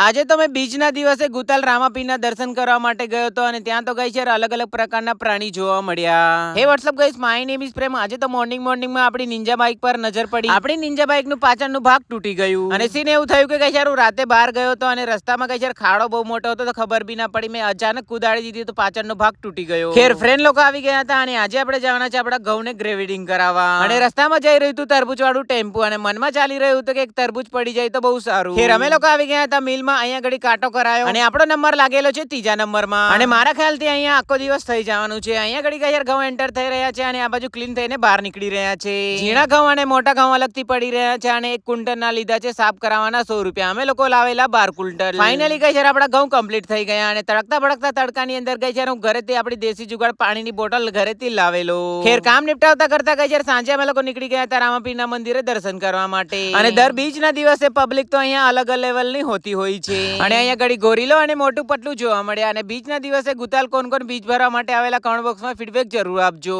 આજે તો મેં બીજના દિવસે ગુતાલ રામાપીરના દર્શન કરવા માટે ગયો હતો અને ત્યાં તો ગઈ છે અલગ અલગ પ્રકારના પ્રાણી જોવા મળ્યા. Hey what's up guys, my name is Prem. આજે તો મોર્નિંગમાં આપણી નિંજા બાઇક પર નજર પડી. આપણી નિંજા બાઇક નું પાછળનું ભાગ તૂટી ગયું અને સીન એવું થયું કે ગઈ રાતે બહાર ગયો હતો અને રસ્તામાં ગઈ ખાડો બહુ મોટો હતો તો ખબર બી ના પડી. મેં અચાનક કુદાડી દીધી તો પાછળનો ભાગ તૂટી ગયો. ખેર ફ્રેન્ડ લોકો આવી ગયા હતા અને આજે આપણે જવાના છે આપણા ઘઉંને ગ્રેવિડિંગ કરાવવા. અને રસ્તામાં જઈ રહ્યું હતું તરબૂચ વાળું ટેમ્પો અને મનમાં ચાલી રહ્યું હતું કે એક તરબૂચ પડી જાય તો બહુ સારું. ખેર અમે લોકો આવી ગયા હતા મિલમાં. અહીંયા ઘડી કાંટો કરાયો અને આપણો નંબર લાગેલો છે ત્રીજા નંબરમાં અને મારા ખ્યાલથી અહીંયા આખો દિવસ થઈ જવાનું છે. અહીંયા ઘડી ઘઉં એન્ટર થઈ રહ્યા છે અને આ બાજુ ક્લીન થઈને બહાર નીકળી રહ્યા છે. ઝીણા ઘઉં અને મોટા ઘઉં અલગથી પડી રહ્યા છે અને એક કુંટલ ના લીધા છે સાફ કરાવવાના 100 રૂપિયા. અમે લોકો લાવેલા 12 કુંટલ. ફાઇનલી ગઈ છે આપણા ઘઉં કમ્પ્લીટ થઈ ગયા અને તડકતા ભડકતા તડકાની અંદર ગઈ છે હું ઘરેથી આપણી દેશી જુગાડ પાણીની બોટલ ઘરેથી લાવેલો. ખેર કામ નિપટાવતા કરતા ગઈ છે સાંજે અમે લોકો નીકળી ગયા હતા રામાપીરના મંદિરે દર્શન કરવા માટે. અને દર બીજના દિવસે પબ્લિક તો અહીંયા અલગ લેવલની હોતી હોય છે અને અહીંયા ઘડી ગોરીલો અને મોટું પટલું જોવા મળ્યા. અને બીજના દિવસે ગુતાલ કોણ બીજ ભરવા માટે આવેલા કમેન્ટ બોક્સમાં ફીડબેક જરૂર આપજો.